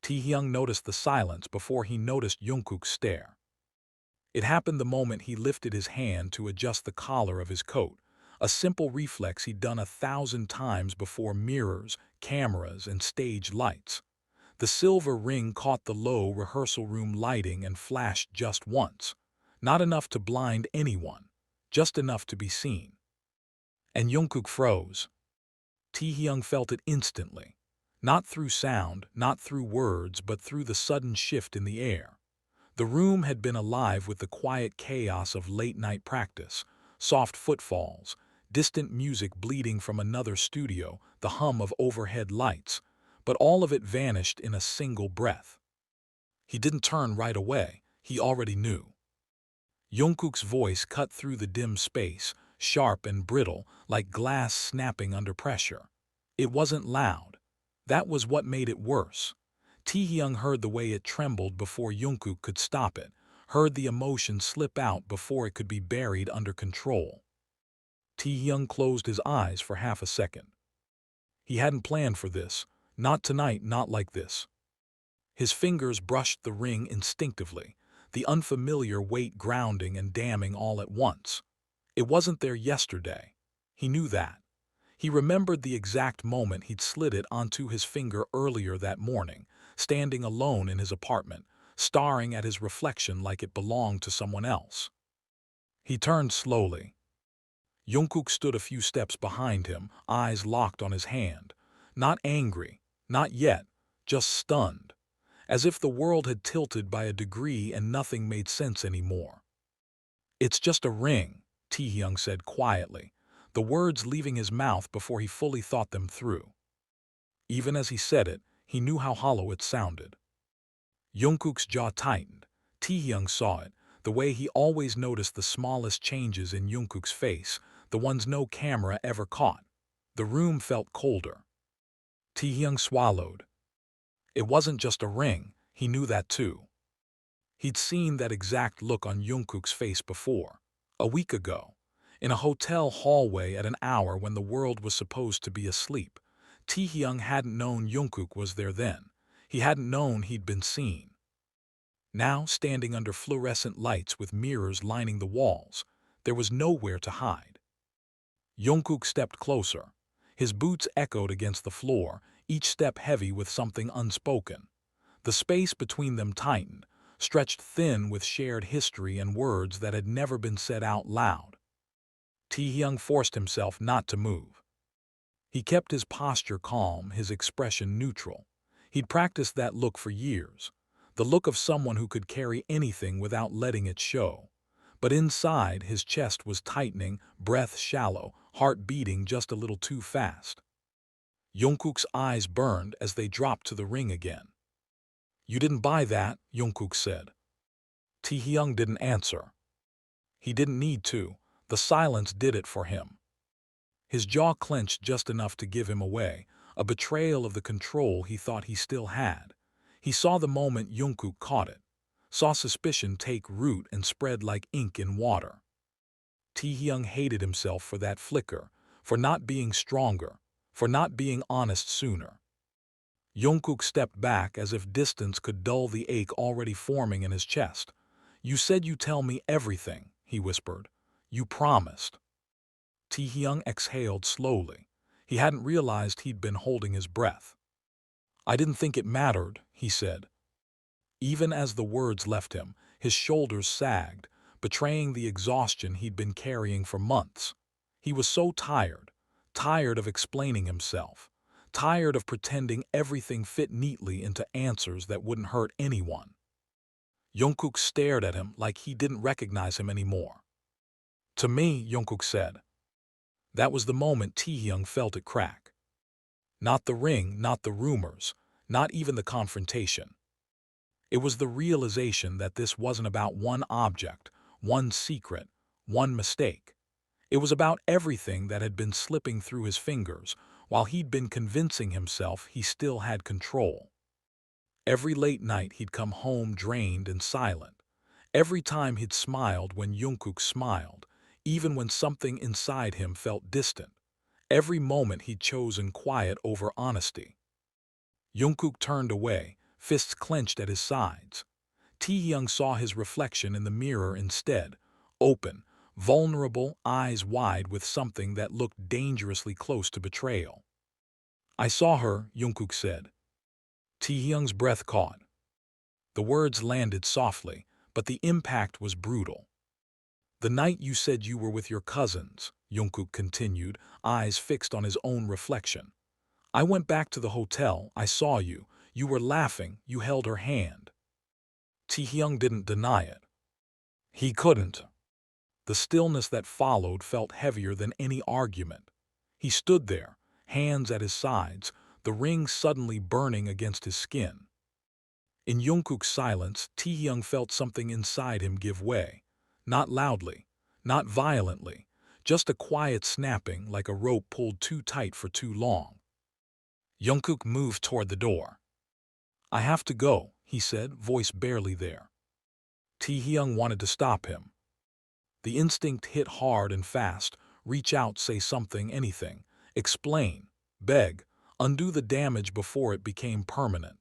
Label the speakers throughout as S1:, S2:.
S1: Taehyung noticed the silence before he noticed Jungkook's stare. It happened the moment he lifted his hand to adjust the collar of his coat, a simple reflex he'd done 1,000 times before mirrors, cameras, and stage lights. The silver ring caught the low rehearsal room lighting and flashed just once. Not enough to blind anyone, just enough to be seen. And Jungkook froze. Taehyung felt it instantly. Not through sound, not through words, but through the sudden shift in the air. The room had been alive with the quiet chaos of late-night practice, soft footfalls, distant music bleeding from another studio, the hum of overhead lights, but all of it vanished in a single breath. He didn't turn right away, he already knew. Jungkook's voice cut through the dim space, sharp and brittle, like glass snapping under pressure. It wasn't loud. That was what made it worse. Taehyung heard the way it trembled before Jungkook could stop it, heard the emotion slip out before it could be buried under control. Taehyung closed his eyes for half a second. He hadn't planned for this, not tonight, not like this. His fingers brushed the ring instinctively, the unfamiliar weight grounding and damming all at once. It wasn't there yesterday. He knew that. He remembered the exact moment he'd slid it onto his finger earlier that morning, standing alone in his apartment, staring at his reflection like it belonged to someone else. He turned slowly. Jungkook stood a few steps behind him, eyes locked on his hand. Not angry, not yet, just stunned. As if the world had tilted by a degree and nothing made sense anymore. "It's just a ring," Taehyung said quietly, the words leaving his mouth before he fully thought them through. Even as he said it, he knew how hollow it sounded. Jungkook's jaw tightened. Taehyung saw it, the way he always noticed the smallest changes in Jungkook's face, the ones no camera ever caught. The room felt colder. Taehyung swallowed. It wasn't just a ring, he knew that too. He'd seen that exact look on Jungkook's face before, a week ago, in a hotel hallway at an hour when the world was supposed to be asleep. Taehyung hadn't known Jungkook was there then. He hadn't known he'd been seen. Now, standing under fluorescent lights with mirrors lining the walls, there was nowhere to hide. Jungkook stepped closer. His boots echoed against the floor, each step heavy with something unspoken. The space between them tightened, stretched thin with shared history and words that had never been said out loud. Taehyung forced himself not to move. He kept his posture calm, his expression neutral. He'd practiced that look for years, the look of someone who could carry anything without letting it show. But inside, his chest was tightening, breath shallow, heart beating just a little too fast. Jungkook's eyes burned as they dropped to the ring again. "You didn't buy that," Jungkook said. Taehyung didn't answer. He didn't need to. The silence did it for him. His jaw clenched just enough to give him away, a betrayal of the control he thought he still had. He saw the moment Jungkook caught it, saw suspicion take root and spread like ink in water. Taehyung hated himself for that flicker, for not being stronger, for not being honest sooner. Jungkook stepped back as if distance could dull the ache already forming in his chest. "You said you'd tell me everything," he whispered. "You promised." Taehyung exhaled slowly. He hadn't realized he'd been holding his breath. "I didn't think it mattered," he said. Even as the words left him, his shoulders sagged, betraying the exhaustion he'd been carrying for months. He was so tired, tired of explaining himself, tired of pretending everything fit neatly into answers that wouldn't hurt anyone. Jungkook stared at him like he didn't recognize him anymore. "To me," Jungkook said. That was the moment Taehyung felt it crack. Not the ring, not the rumors, not even the confrontation. It was the realization that this wasn't about one object, one secret, one mistake. It was about everything that had been slipping through his fingers while he'd been convincing himself he still had control. Every late night he'd come home drained and silent. Every time he'd smiled when Jungkook smiled, even when something inside him felt distant. Every moment he'd chosen quiet over honesty. Jungkook turned away, fists clenched at his sides. Taehyung saw his reflection in the mirror instead, open, vulnerable, eyes wide with something that looked dangerously close to betrayal. "I saw her," Jungkook said. Taehyung's breath caught. The words landed softly, but the impact was brutal. "The night you said you were with your cousins," Jungkook continued, eyes fixed on his own reflection. "I went back to the hotel, I saw you. You were laughing, you held her hand." Taehyung didn't deny it. He couldn't. The stillness that followed felt heavier than any argument. He stood there, hands at his sides, the ring suddenly burning against his skin. In Jungkook's silence, Taehyung felt something inside him give way. Not loudly, not violently, just a quiet snapping like a rope pulled too tight for too long. Jungkook moved toward the door. "I have to go," he said, voice barely there. Taehyung wanted to stop him. The instinct hit hard and fast, reach out, say something, anything, explain, beg, undo the damage before it became permanent.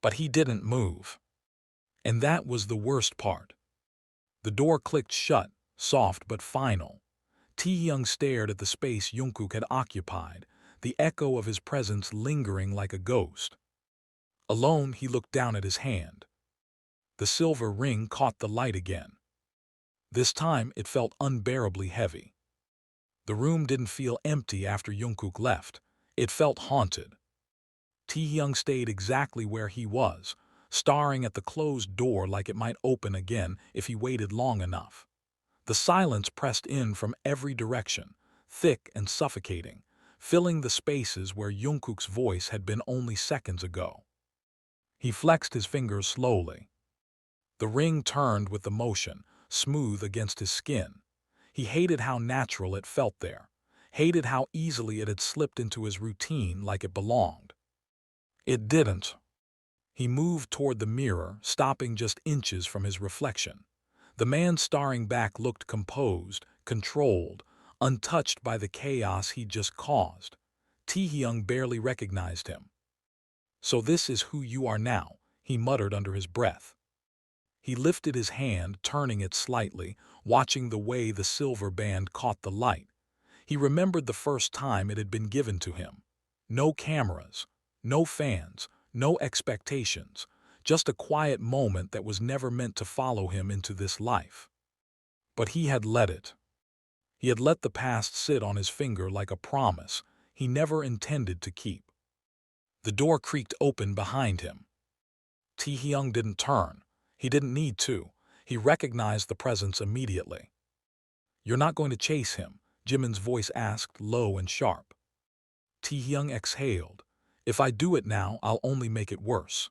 S1: But he didn't move. And that was the worst part. The door clicked shut, soft but final. Taehyung stared at the space Jungkook had occupied, the echo of his presence lingering like a ghost. Alone, he looked down at his hand. The silver ring caught the light again. This time, it felt unbearably heavy. The room didn't feel empty after Jungkook left. It felt haunted. Taehyung stayed exactly where he was, staring at the closed door like it might open again if he waited long enough. The silence pressed in from every direction, thick and suffocating, filling the spaces where Jungkook's voice had been only seconds ago. He flexed his fingers slowly. The ring turned with the motion, smooth against his skin. He hated how natural it felt there, hated how easily it had slipped into his routine like it belonged. It didn't. He moved toward the mirror, stopping just inches from his reflection. The man staring back looked composed, controlled, untouched by the chaos he'd just caused. Taehyung barely recognized him. "So this is who you are now," he muttered under his breath. He lifted his hand, turning it slightly, watching the way the silver band caught the light. He remembered the first time it had been given to him. No cameras, no fans, no expectations, just a quiet moment that was never meant to follow him into this life. But he had let it. He had let the past sit on his finger like a promise he never intended to keep. The door creaked open behind him. Taehyung didn't turn. He didn't need to. He recognized the presence immediately. "You're not going to chase him?" Jimin's voice asked, low and sharp. Taehyung exhaled. "If I do it now, I'll only make it worse."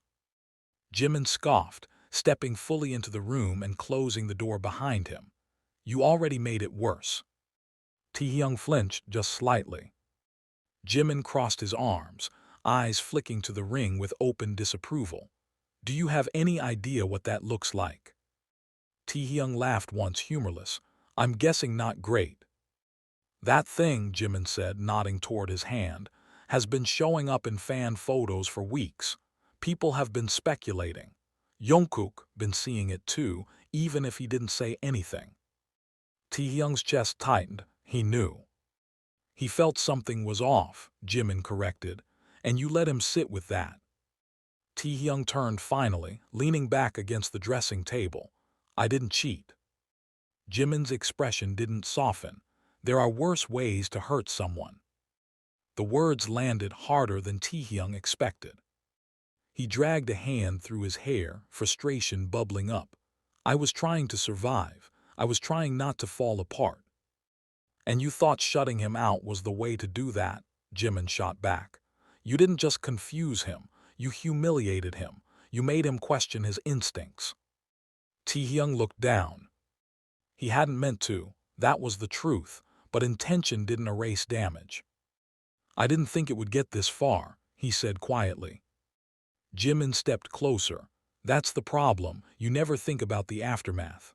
S1: Jimin scoffed, stepping fully into the room and closing the door behind him. "You already made it worse." Taehyung flinched just slightly. Jimin crossed his arms, eyes flicking to the ring with open disapproval. "Do you have any idea what that looks like?" Taehyung laughed once, humorless. "I'm guessing not great." "That thing," Jimin said, nodding toward his hand, "has been showing up in fan photos for weeks. People have been speculating. Jungkook been seeing it too, even if he didn't say anything." Taehyung's chest tightened. He knew. "He felt something was off," Jimin corrected, "and you let him sit with that." Taehyung turned finally, leaning back against the dressing table. "I didn't cheat." Jimin's expression didn't soften. "There are worse ways to hurt someone." The words landed harder than Taehyung expected. He dragged a hand through his hair, frustration bubbling up. "I was trying to survive. I was trying not to fall apart." "And you thought shutting him out was the way to do that," Jimin shot back. "You didn't just confuse him. You humiliated him. You made him question his instincts." Taehyung looked down. He hadn't meant to. That was the truth, but intention didn't erase damage. "I didn't think it would get this far," he said quietly. Jimin stepped closer. "That's the problem. You never think about the aftermath."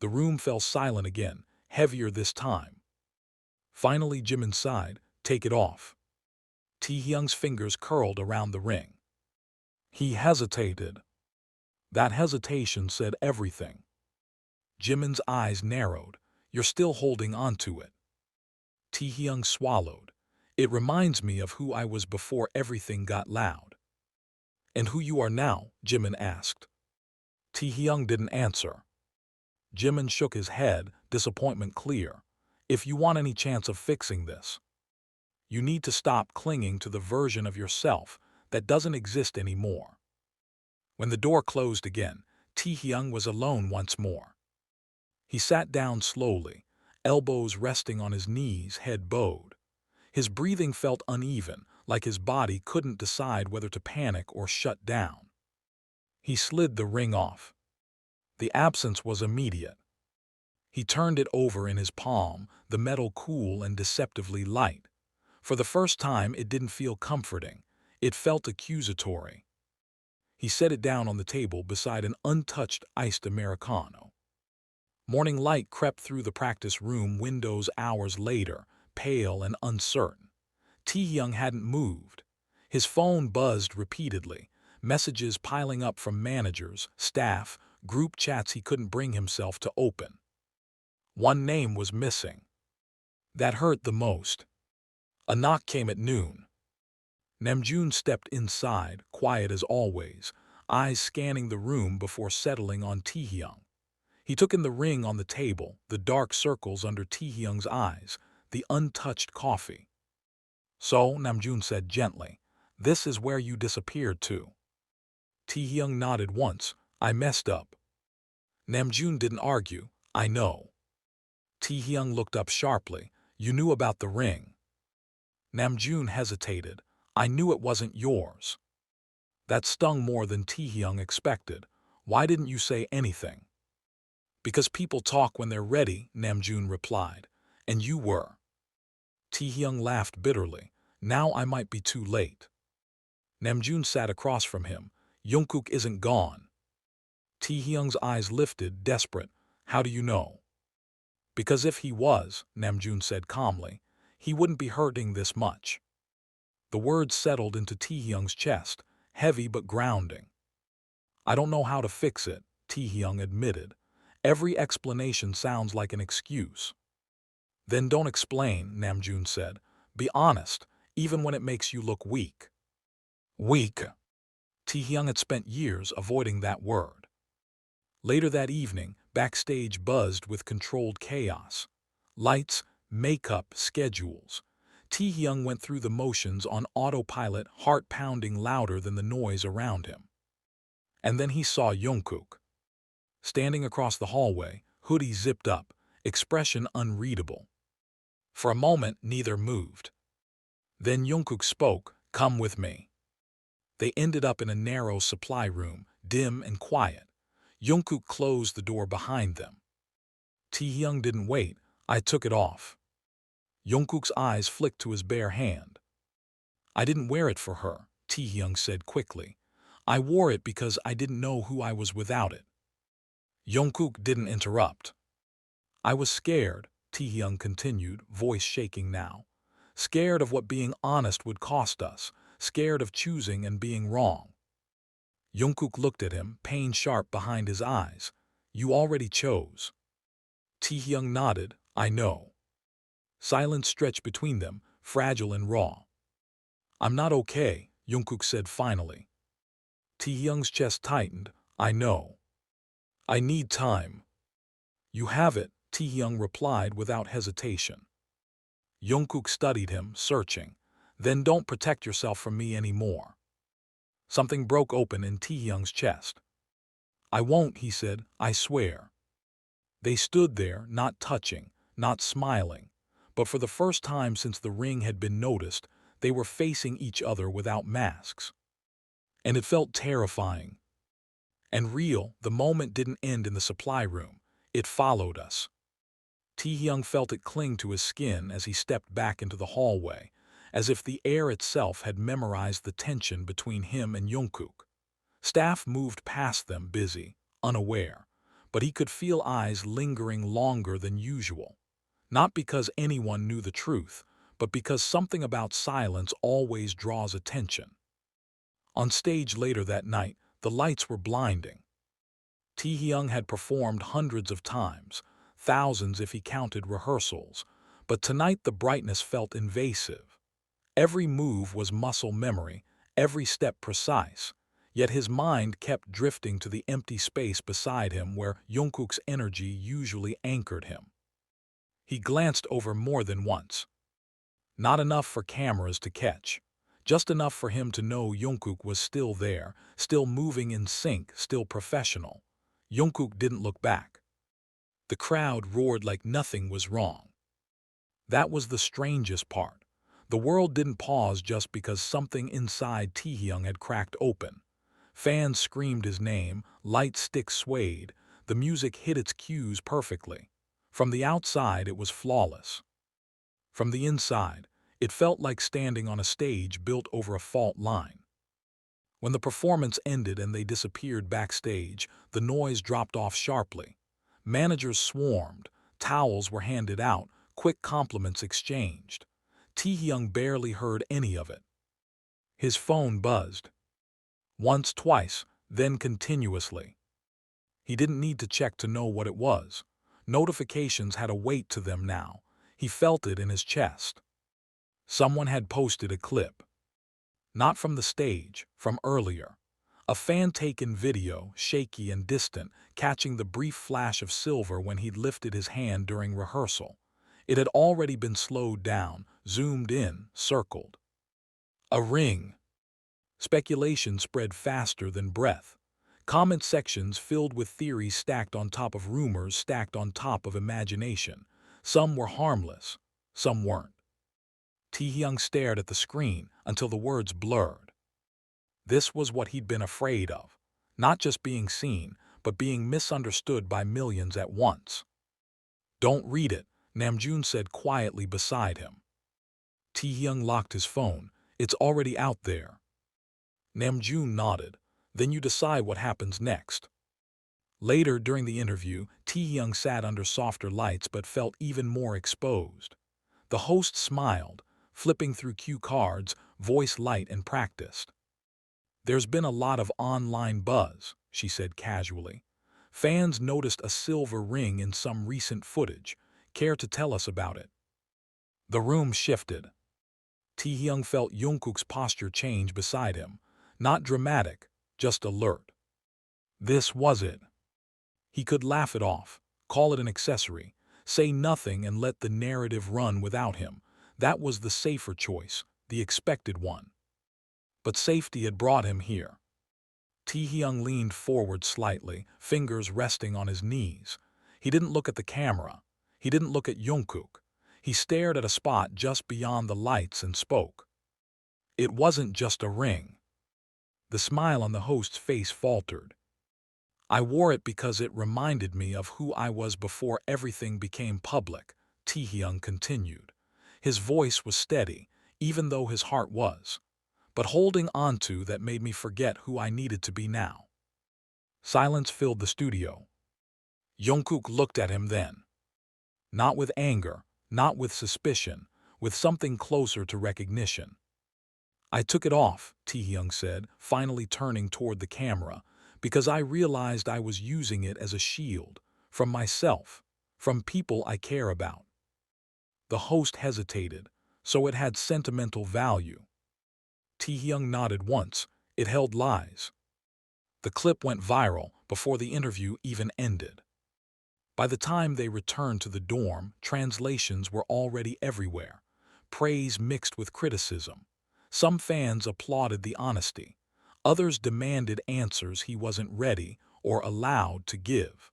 S1: The room fell silent again, heavier this time. Finally, Jimin sighed. "Take it off." Taehyung's fingers curled around the ring. He hesitated. That hesitation said everything. Jimin's eyes narrowed. You're still holding on to it. Taehyung swallowed. It reminds me of who I was before everything got loud. And who you are now? Jimin asked. Taehyung didn't answer. Jimin shook his head, disappointment clear. If you want any chance of fixing this, you need to stop clinging to the version of yourself that doesn't exist anymore. When the door closed again, Taehyung was alone once more. He sat down slowly, elbows resting on his knees, head bowed. His breathing felt uneven, like his body couldn't decide whether to panic or shut down. He slid the ring off. The absence was immediate. He turned it over in his palm, the metal cool and deceptively light. For the first time, it didn't feel comforting. It felt accusatory. He set it down on the table beside an untouched iced Americano. Morning light crept through the practice room windows hours later, pale and uncertain. Taehyung hadn't moved. His phone buzzed repeatedly, messages piling up from managers, staff, group chats he couldn't bring himself to open. One name was missing. That hurt the most. A knock came at noon. Namjun stepped inside, quiet as always, eyes scanning the room before settling on Taehyung. He took in the ring on the table, the dark circles under Taehyung's eyes, the untouched coffee. So, Namjun said gently, this is where you disappeared to. Taehyung nodded once. I messed up. Namjun didn't argue. I know. Taehyung looked up sharply. You knew about the ring. Namjun hesitated. I knew it wasn't yours. That stung more than Taehyung expected. Why didn't you say anything? Because people talk when they're ready, Namjun replied. And you were. Taehyung laughed bitterly. Now I might be too late. Namjun sat across from him. Jungkook isn't gone. Taehyung's eyes lifted, desperate. How do you know? Because if he was, Namjun said calmly, he wouldn't be hurting this much. The words settled into Taehyung's chest, heavy but grounding. I don't know how to fix it, Taehyung admitted. Every explanation sounds like an excuse. Then don't explain, Namjun said. Be honest, even when it makes you look weak. Weak. Taehyung had spent years avoiding that word. Later that evening, backstage buzzed with controlled chaos. Lights, makeup, schedules. Taehyung went through the motions on autopilot, heart pounding louder than the noise around him. And then he saw Jungkook. Standing across the hallway, hoodie zipped up, expression unreadable. For a moment, neither moved. Then Jungkook spoke, come with me. They ended up in a narrow supply room, dim and quiet. Jungkook closed the door behind them. Taehyung didn't wait. I took it off. Jungkook's eyes flicked to his bare hand. I didn't wear it for her, Taehyung said quickly. I wore it because I didn't know who I was without it. Jungkook didn't interrupt. I was scared, Taehyung continued, voice shaking now. Scared of what being honest would cost us, scared of choosing and being wrong. Jungkook looked at him, pain sharp behind his eyes. You already chose. Taehyung nodded, I know. Silence stretched between them, fragile and raw. I'm not okay, Jungkook said finally. Taehyung's chest tightened, I know. I need time. You have it, Taehyung replied without hesitation. Jungkook studied him, searching. Then don't protect yourself from me anymore. Something broke open in Taehyung's chest. I won't, he said, I swear. They stood there, not touching, not smiling, but for the first time since the ring had been noticed, they were facing each other without masks. And it felt terrifying. And real. The moment didn't end in the supply room. It followed us. Taehyung felt it cling to his skin as he stepped back into the hallway, as if the air itself had memorized the tension between him and Jungkook. Staff moved past them, busy, unaware, but he could feel eyes lingering longer than usual. Not because anyone knew the truth, but because something about silence always draws attention. On stage later that night, the lights were blinding. Taehyung had performed hundreds of times, thousands if he counted rehearsals, but tonight the brightness felt invasive. Every move was muscle memory, every step precise, yet his mind kept drifting to the empty space beside him where Jungkook's energy usually anchored him. He glanced over more than once. Not enough for cameras to catch, just enough for him to know Jungkook was still there, still moving in sync, still professional. Jungkook didn't look back. The crowd roared like nothing was wrong. That was the strangest part. The world didn't pause just because something inside Taehyung had cracked open. Fans screamed his name, light sticks swayed, the music hit its cues perfectly. From the outside it was flawless. From the inside, it felt like standing on a stage built over a fault line. When the performance ended and they disappeared backstage, the noise dropped off sharply. Managers swarmed, towels were handed out, quick compliments exchanged. Taehyung barely heard any of it. His phone buzzed. Once, twice, then continuously. He didn't need to check to know what it was. Notifications had a weight to them now. He felt it in his chest. Someone had posted a clip. Not from the stage, from earlier. A fan-taken video, shaky and distant, catching the brief flash of silver when he'd lifted his hand during rehearsal. It had already been slowed down, zoomed in, circled. A ring. Speculation spread faster than breath. Comment sections filled with theories stacked on top of rumors stacked on top of imagination. Some were harmless, some weren't. Taehyung stared at the screen until the words blurred. This was what he'd been afraid of. Not just being seen, but being misunderstood by millions at once. "Don't read it," Namjun said quietly beside him. Taehyung locked his phone. "It's already out there." Namjun nodded. "Then you decide what happens next." Later during the interview, Taehyung sat under softer lights but felt even more exposed. The host smiled, flipping through cue cards, voice light and practiced. "There's been a lot of online buzz," she said casually. "Fans noticed a silver ring in some recent footage. Care to tell us about it?" The room shifted. Taehyung felt Jungkook's posture change beside him. Not dramatic, just alert. This was it. He could laugh it off, call it an accessory, say nothing and let the narrative run without him. That was the safer choice, the expected one. But safety had brought him here. Taehyung leaned forward slightly, fingers resting on his knees. He didn't look at the camera. He didn't look at Jungkook. He stared at a spot just beyond the lights and spoke. "It wasn't just a ring." The smile on the host's face faltered. "I wore it because it reminded me of who I was before everything became public," Taehyung continued. His voice was steady, even though his heart was. "But holding onto that made me forget who I needed to be now." Silence filled the studio. Jungkook looked at him then. Not with anger, not with suspicion, with something closer to recognition. "I took it off," Taehyung said, finally turning toward the camera, "because I realized I was using it as a shield, from myself, from people I care about." The host hesitated, "So it had sentimental value." Taehyung nodded once. "It held lies." The clip went viral before the interview even ended. By the time they returned to the dorm, translations were already everywhere. Praise mixed with criticism. Some fans applauded the honesty. Others demanded answers he wasn't ready or allowed to give.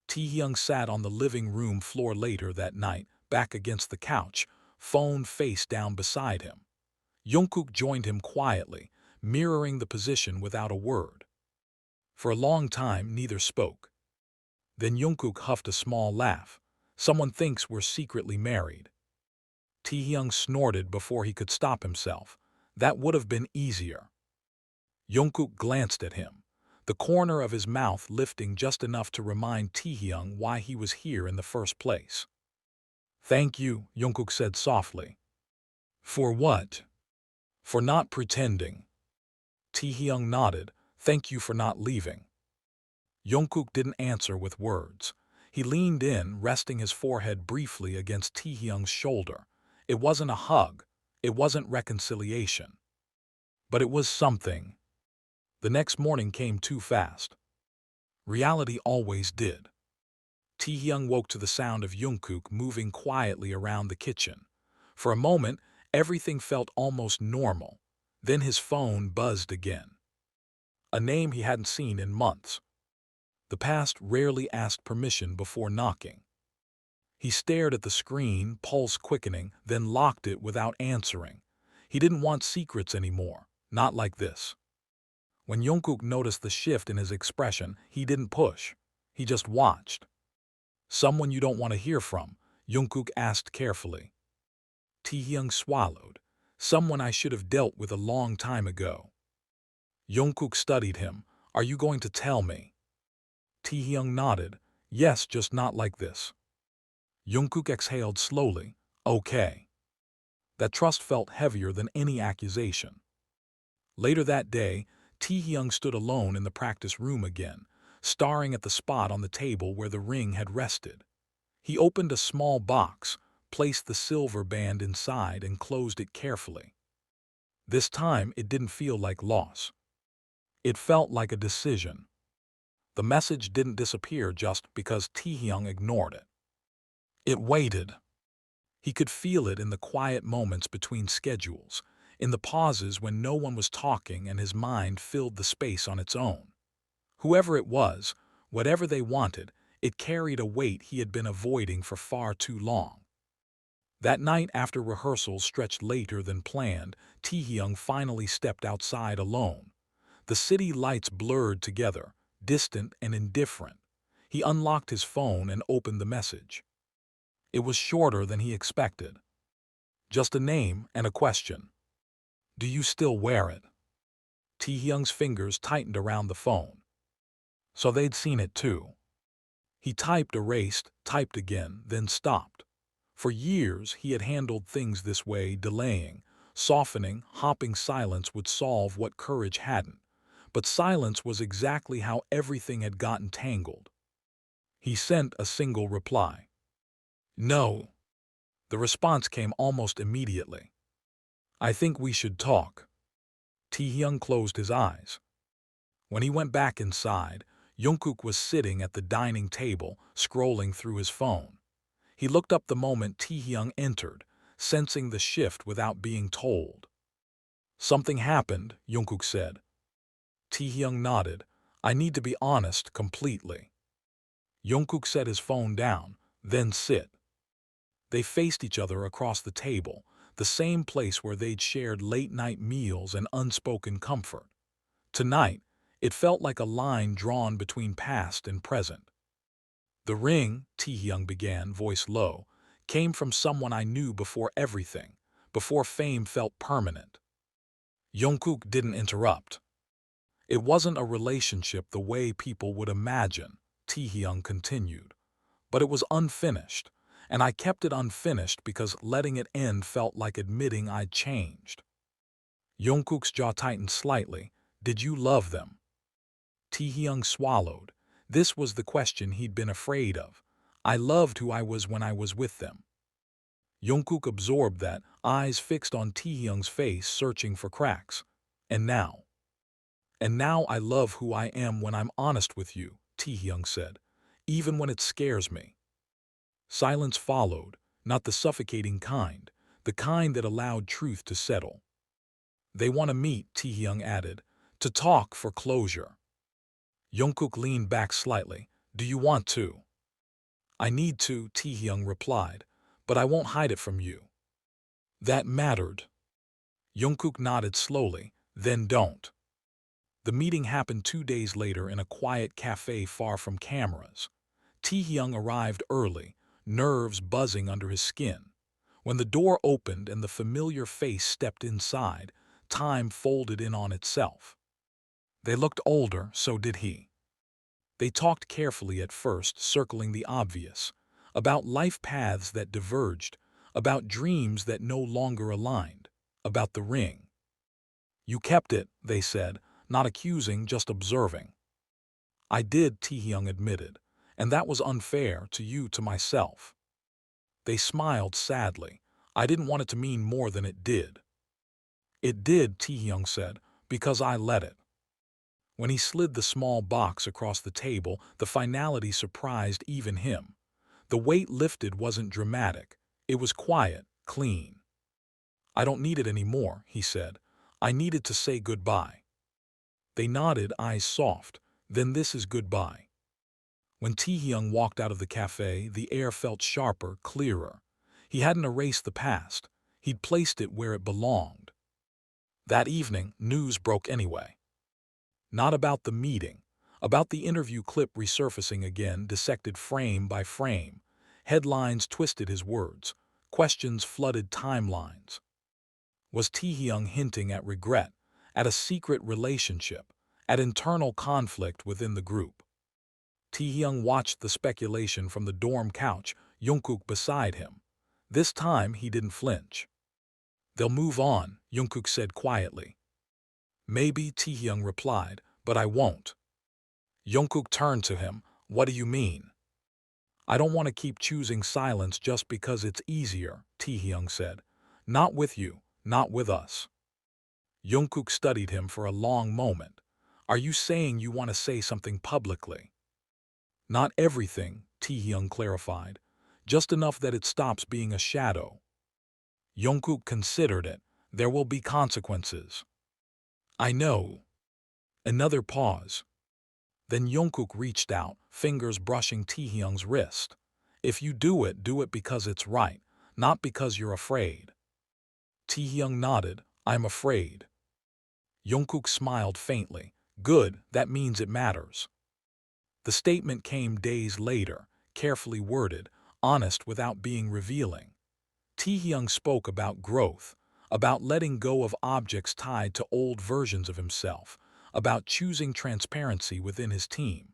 S1: Taehyung sat on the living room floor later that night, back against the couch, phone face down beside him. Jungkook joined him quietly, mirroring the position without a word. For a long time, neither spoke. Then Jungkook huffed a small laugh. "Someone thinks we're secretly married." Taehyung snorted before he could stop himself. That would have been easier. Jungkook glanced at him, the corner of his mouth lifting just enough to remind Taehyung why he was here in the first place. "Thank you," Jungkook said softly. "For what?" "For not pretending." Taehyung nodded. Thank you for not leaving. Jungkook didn't answer with words. He leaned in, resting his forehead briefly against Taehyung's shoulder. It wasn't a hug. It wasn't reconciliation. But it was something. The next morning came too fast. Reality always did. Taehyung woke to the sound of Jungkook moving quietly around the kitchen. For a moment, everything felt almost normal. Then his phone buzzed again. A name he hadn't seen in months. The past rarely asked permission before knocking. He stared at the screen, pulse quickening, then locked it without answering. He didn't want secrets anymore, not like this. When Jungkook noticed the shift in his expression, he didn't push. He just watched. Someone you don't want to hear from, Jungkook asked carefully. Taehyung swallowed. Someone I should have dealt with a long time ago. Jungkook studied him. Are you going to tell me? Taehyung nodded. Yes, just not like this. Jungkook exhaled slowly. Okay. That trust felt heavier than any accusation. Later that day, Taehyung stood alone in the practice room again, staring at the spot on the table where the ring had rested. He opened a small box, placed the silver band inside, and closed it carefully. This time, it didn't feel like loss. It felt like a decision. The message didn't disappear just because Taehyung ignored it. It waited. He could feel it in the quiet moments between schedules, in the pauses when no one was talking and his mind filled the space on its own. Whoever it was, whatever they wanted, it carried a weight he had been avoiding for far too long. That night, after rehearsals stretched later than planned, Taehyung finally stepped outside alone. The city lights blurred together, distant and indifferent. He unlocked his phone and opened the message. It was shorter than he expected. Just a name and a question. Do you still wear it? Taehyung's fingers tightened around the phone. So they'd seen it too. He typed, erased, typed again, then stopped. For years, he had handled things this way, delaying, softening, hopping. Silence would solve what courage hadn't. But silence was exactly how everything had gotten tangled. He sent a single reply. No. The response came almost immediately. I think we should talk. Taehyung closed his eyes. When he went back inside, Jungkook was sitting at the dining table, scrolling through his phone. He looked up the moment Taehyung entered, sensing the shift without being told. Something happened, Jungkook said. Taehyung nodded. I need to be honest completely. Jungkook set his phone down, then sit. They faced each other across the table, the same place where they'd shared late-night meals and unspoken comfort. Tonight, it felt like a line drawn between past and present. The ring, Taehyung began, voice low, came from someone I knew before everything, before fame felt permanent. Jungkook didn't interrupt. It wasn't a relationship the way people would imagine, Taehyung continued. But it was unfinished, and I kept it unfinished because letting it end felt like admitting I'd changed. Jungkook's jaw tightened slightly. Did you love them? Taehyung swallowed. This was the question he'd been afraid of. I loved who I was when I was with them. Jungkook absorbed that, eyes fixed on Taehyung's face, searching for cracks. And now? And now I love who I am when I'm honest with you, Taehyung said, even when it scares me. Silence followed, not the suffocating kind, the kind that allowed truth to settle. They want to meet, Taehyung added, to talk for closure. Jungkook leaned back slightly. Do you want to? I need to, Taehyung replied, but I won't hide it from you. That mattered. Jungkook nodded slowly, then don't. The meeting happened 2 days later in a quiet cafe far from cameras. Taehyung arrived early, nerves buzzing under his skin. When the door opened and the familiar face stepped inside, time folded in on itself. They looked older, so did he. They talked carefully at first, circling the obvious, about life paths that diverged, about dreams that no longer aligned, about the ring. You kept it, they said, not accusing, just observing. I did, Taehyung admitted, and that was unfair to you, to myself. They smiled sadly. I didn't want it to mean more than it did. It did, Taehyung said, because I let it. When he slid the small box across the table, the finality surprised even him. The weight lifted wasn't dramatic. It was quiet, clean. I don't need it anymore, he said. I needed to say goodbye. They nodded, eyes soft. Then this is goodbye. When Taehyung walked out of the cafe, the air felt sharper, clearer. He hadn't erased the past. He'd placed it where it belonged. That evening, news broke anyway. Not about the meeting, about the interview clip resurfacing again, dissected frame by frame. Headlines twisted his words. Questions flooded timelines. Was Taehyung hinting at regret, at a secret relationship, at internal conflict within the group? Taehyung watched the speculation from the dorm couch, Jungkook beside him. This time he didn't flinch. They'll move on, Jungkook said quietly. Maybe, Taehyung replied, but I won't. Jungkook turned to him. What do you mean? I don't want to keep choosing silence just because it's easier, Taehyung said. Not with you, not with us. Jungkook studied him for a long moment. Are you saying you want to say something publicly? Not everything, Taehyung clarified. Just enough that it stops being a shadow. Jungkook considered it. There will be consequences. I know. Another pause. Then Jungkook reached out, fingers brushing Taehyung's wrist. If you do it because it's right, not because you're afraid. Taehyung nodded. I'm afraid. Jungkook smiled faintly. Good, that means it matters. The statement came days later, carefully worded, honest without being revealing. Taehyung spoke about growth, about letting go of objects tied to old versions of himself, about choosing transparency within his team.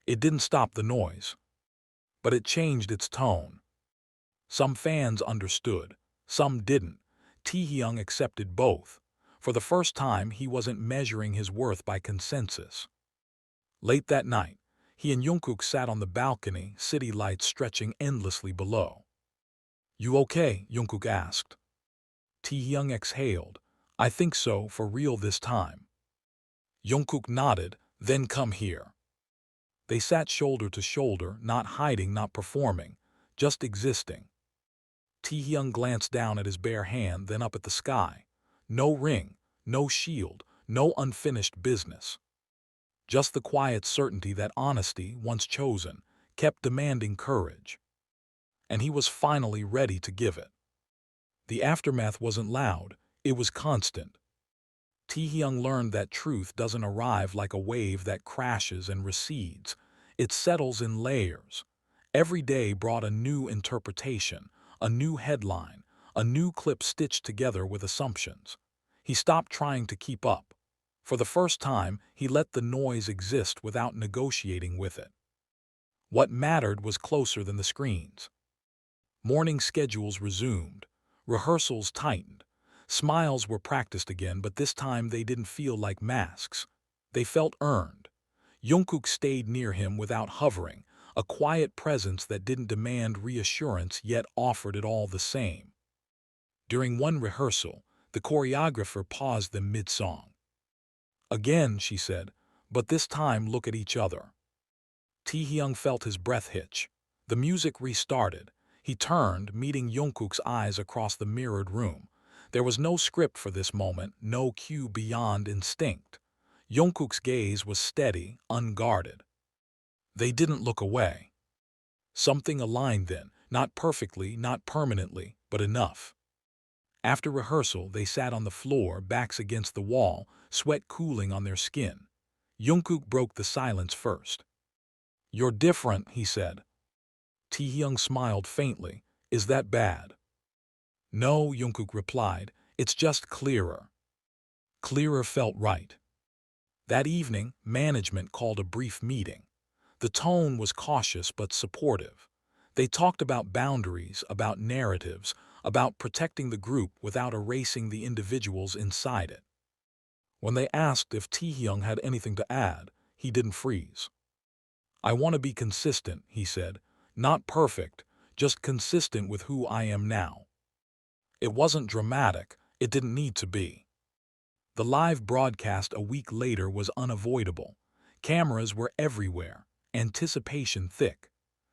S1: It didn't stop the noise, but it changed its tone. Some fans understood, some didn't. Taehyung accepted both. For the first time, he wasn't measuring his worth by consensus. Late that night, he and Jungkook sat on the balcony, city lights stretching endlessly below. You okay? Jungkook asked. Taehyung exhaled. I think so, for real this time. Jungkook nodded, then come here. They sat shoulder to shoulder, not hiding, not performing, just existing. Taehyung glanced down at his bare hand, then up at the sky. No ring, no shield, no unfinished business. Just the quiet certainty that honesty, once chosen, kept demanding courage. And he was finally ready to give it. The aftermath wasn't loud, it was constant. Taehyung learned that truth doesn't arrive like a wave that crashes and recedes. It settles in layers. Every day brought a new interpretation, a new headline, a new clip stitched together with assumptions. He stopped trying to keep up. For the first time, he let the noise exist without negotiating with it. What mattered was closer than the screens. Morning schedules resumed. Rehearsals tightened. Smiles were practiced again, but this time they didn't feel like masks. They felt earned. Jungkook stayed near him without hovering, a quiet presence that didn't demand reassurance yet offered it all the same. During one rehearsal, the choreographer paused them mid-song. Again, she said, but this time look at each other. Taehyung felt his breath hitch. The music restarted. He turned, meeting Jungkook's eyes across the mirrored room. There was no script for this moment, no cue beyond instinct. Jungkook's gaze was steady, unguarded. They didn't look away. Something aligned then, not perfectly, not permanently, but enough. After rehearsal, they sat on the floor, backs against the wall, sweat cooling on their skin. Jungkook broke the silence first. You're different, he said. Taehyung smiled faintly. Is that bad? No, Jungkook replied. It's just clearer. Clearer felt right. That evening, management called a brief meeting. The tone was cautious but supportive. They talked about boundaries, about narratives, about protecting the group without erasing the individuals inside it. When they asked if Taehyung had anything to add, he didn't freeze. "I want to be consistent," he said. "Not perfect, just consistent with who I am now." It wasn't dramatic. It didn't need to be. The live broadcast a week later was unavoidable. Cameras were everywhere, anticipation thick.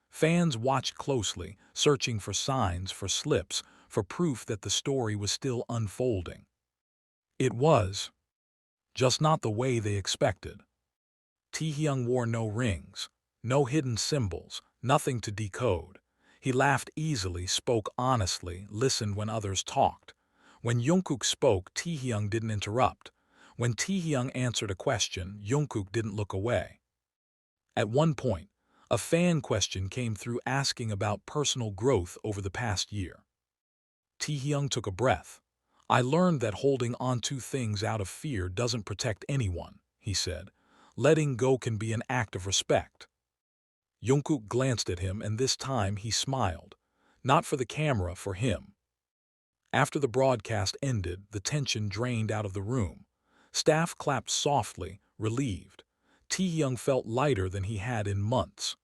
S1: Fans watched closely, searching for signs, for slips, for proof that the story was still unfolding. It was, just not the way they expected. Taehyung wore no rings, no hidden symbols, nothing to decode. He laughed easily, spoke honestly, listened when others talked. When Jungkook spoke, Taehyung didn't interrupt. When Taehyung answered a question, Jungkook didn't look away. At one point, a fan question came through asking about personal growth over the past year. Taehyung took a breath. "I learned that holding on to things out of fear doesn't protect anyone," he said. "Letting go can be an act of respect." Jungkook glanced at him, and this time he smiled. Not for the camera, for him. After the broadcast ended, the tension drained out of the room. Staff clapped softly, relieved. Taehyung felt lighter than he had in months.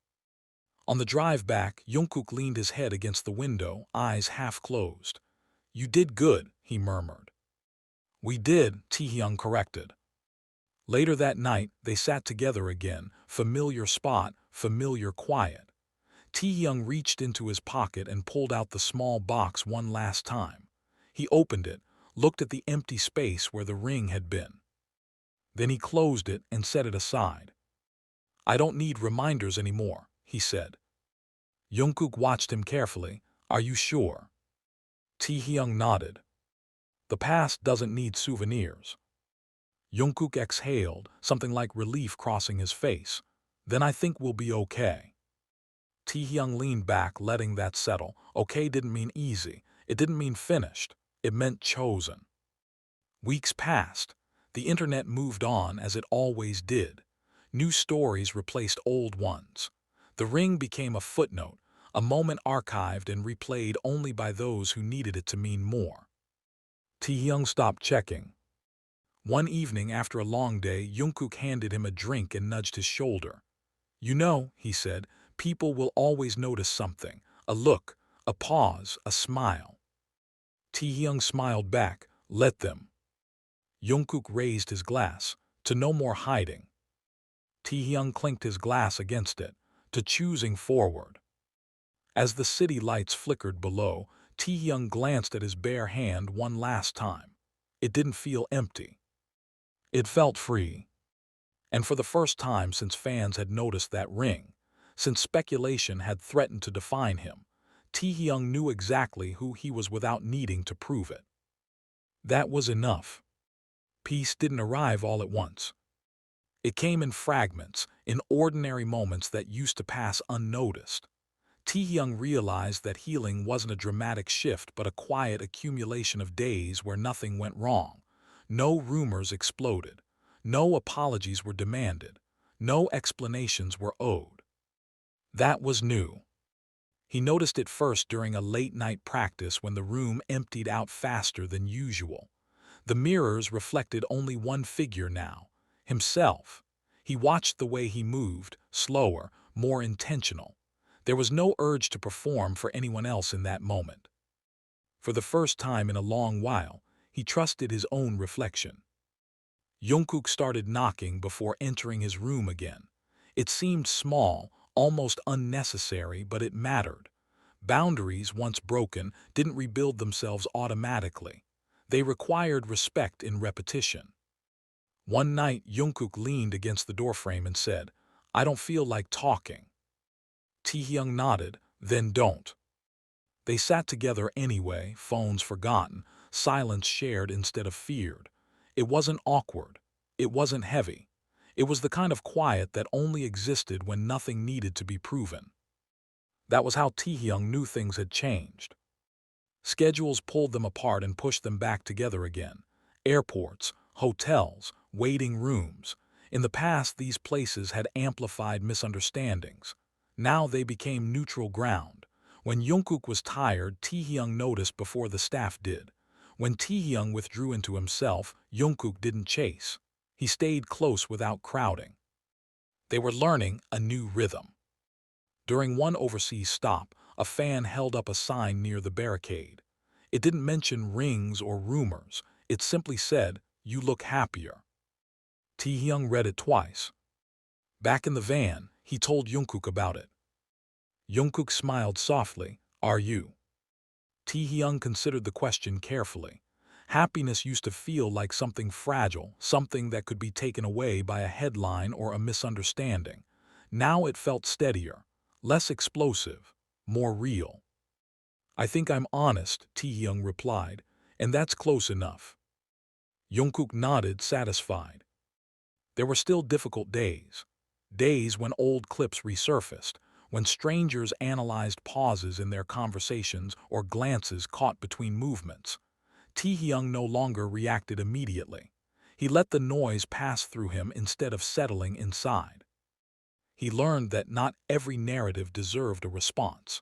S1: On the drive back, Jungkook leaned his head against the window, eyes half closed. "You did good," he murmured. "We did," Taehyung corrected. Later that night, they sat together again, familiar spot, familiar quiet. Taehyung reached into his pocket and pulled out the small box one last time. He opened it, looked at the empty space where the ring had been. Then he closed it and set it aside. "I don't need reminders anymore," he said. Jungkook watched him carefully. "Are you sure?" Taehyung nodded. "The past doesn't need souvenirs." Jungkook exhaled, something like relief crossing his face. "Then I think we'll be okay." Taehyung leaned back, letting that settle. Okay didn't mean easy. It didn't mean finished. It meant chosen. Weeks passed. The internet moved on as it always did. New stories replaced old ones. The ring became a footnote, a moment archived and replayed only by those who needed it to mean more. Taehyung stopped checking. One evening after a long day, Jungkook handed him a drink and nudged his shoulder. "You know," he said, "people will always notice something. A look, a pause, a smile." Taehyung smiled back. "Let them." Jungkook raised his glass. "To no more hiding." Taehyung clinked his glass against it. "To choosing forward." As the city lights flickered below, Taehyung glanced at his bare hand one last time. It didn't feel empty. It felt free. And for the first time since fans had noticed that ring, since speculation had threatened to define him, Taehyung knew exactly who he was without needing to prove it. That was enough. Peace didn't arrive all at once. It came in fragments, in ordinary moments that used to pass unnoticed. Taehyung realized that healing wasn't a dramatic shift but a quiet accumulation of days where nothing went wrong. No rumors exploded. No apologies were demanded. No explanations were owed. That was new. He noticed it first during a late-night practice when the room emptied out faster than usual. The mirrors reflected only one figure now, himself. He watched the way he moved, slower, more intentional. There was no urge to perform for anyone else in that moment. For the first time in a long while, he trusted his own reflection. Jungkook started knocking before entering his room again. It seemed small, almost unnecessary, but it mattered. Boundaries, once broken, didn't rebuild themselves automatically. They required respect in repetition. One night, Jungkook leaned against the doorframe and said, "I don't feel like talking." Taehyung nodded. "Then don't." They sat together anyway, phones forgotten, silence shared instead of feared. It wasn't awkward. It wasn't heavy. It was the kind of quiet that only existed when nothing needed to be proven. That was how Taehyung knew things had changed. Schedules pulled them apart and pushed them back together again. Airports, hotels, waiting rooms. In the past, these places had amplified misunderstandings. Now they became neutral ground. When Jungkook was tired, Taehyung noticed before the staff did. When Taehyung withdrew into himself, Jungkook didn't chase. He stayed close without crowding. They were learning a new rhythm. During one overseas stop, a fan held up a sign near the barricade. It didn't mention rings or rumors. It simply said, "You look happier." Taehyung read it twice. Back in the van, he told Jungkook about it. Jungkook smiled softly. "Are you?" Taehyung considered the question carefully. Happiness used to feel like something fragile, something that could be taken away by a headline or a misunderstanding. Now it felt steadier, less explosive, more real. "I think I'm honest," Taehyung replied, "and that's close enough." Jungkook nodded, satisfied. There were still difficult days. Days when old clips resurfaced, when strangers analyzed pauses in their conversations or glances caught between movements. Taehyung no longer reacted immediately. He let the noise pass through him instead of settling inside. He learned that not every narrative deserved a response.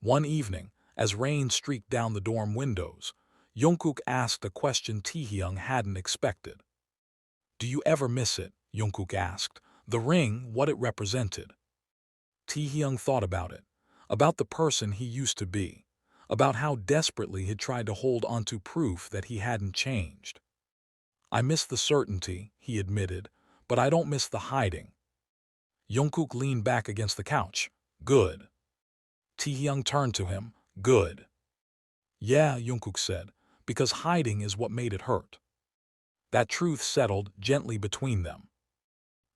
S1: One evening, as rain streaked down the dorm windows, Jungkook asked a question Taehyung hadn't expected. "Do you ever miss it?" Jungkook asked. "The ring, what it represented." Taehyung thought about the person he used to be, about how desperately he'd tried to hold onto proof that he hadn't changed. "I miss the certainty," he admitted, "but I don't miss the hiding." Jungkook leaned back against the couch. "Good." Taehyung turned to him. "Good." "Yeah," Jungkook said, "because hiding is what made it hurt." That truth settled gently between them.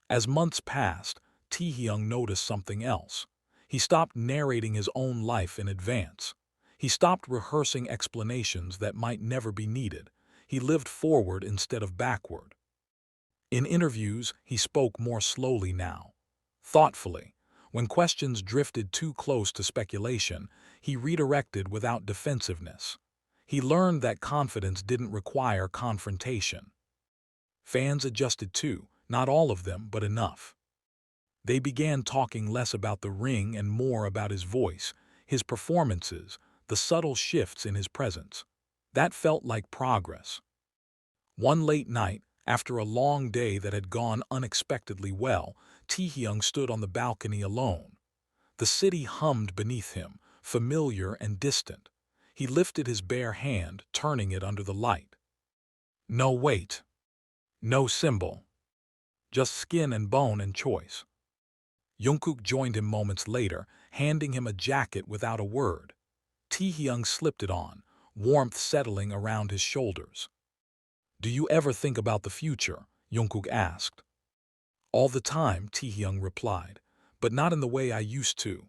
S1: As months passed, Taehyung noticed something else. He stopped narrating his own life in advance. He stopped rehearsing explanations that might never be needed. He lived forward instead of backward. In interviews, he spoke more slowly now, thoughtfully. When questions drifted too close to speculation, he redirected without defensiveness. He learned that confidence didn't require confrontation. Fans adjusted too, not all of them, but enough. They began talking less about the ring and more about his voice, his performances, the subtle shifts in his presence. That felt like progress. One late night, after a long day that had gone unexpectedly well, Taehyung stood on the balcony alone. The city hummed beneath him, familiar and distant. He lifted his bare hand, turning it under the light. No weight. No symbol. Just skin and bone and choice. Jungkook joined him moments later, handing him a jacket without a word. Taehyung slipped it on, warmth settling around his shoulders. "Do you ever think about the future?" Jungkook asked. "All the time," Taehyung replied, "but not in the way I used to."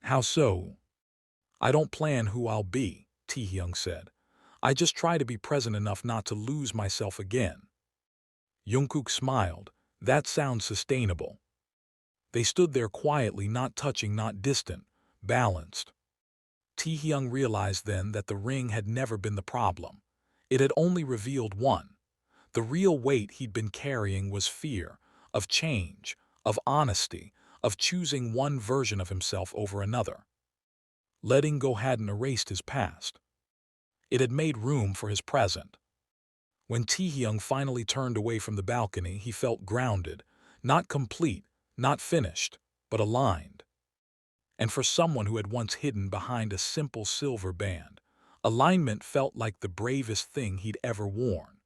S1: "How so?" "I don't plan who I'll be," Taehyung said. "I just try to be present enough not to lose myself again." Jungkook smiled. "That sounds sustainable." They stood there quietly, not touching, not distant, balanced. Taehyung realized then that the ring had never been the problem. It had only revealed one. The real weight he'd been carrying was fear, of change, of honesty, of choosing one version of himself over another. Letting go hadn't erased his past. It had made room for his present. When Taehyung finally turned away from the balcony, he felt grounded, not complete, not finished, but aligned. And for someone who had once hidden behind a simple silver band, alignment felt like the bravest thing he'd ever worn.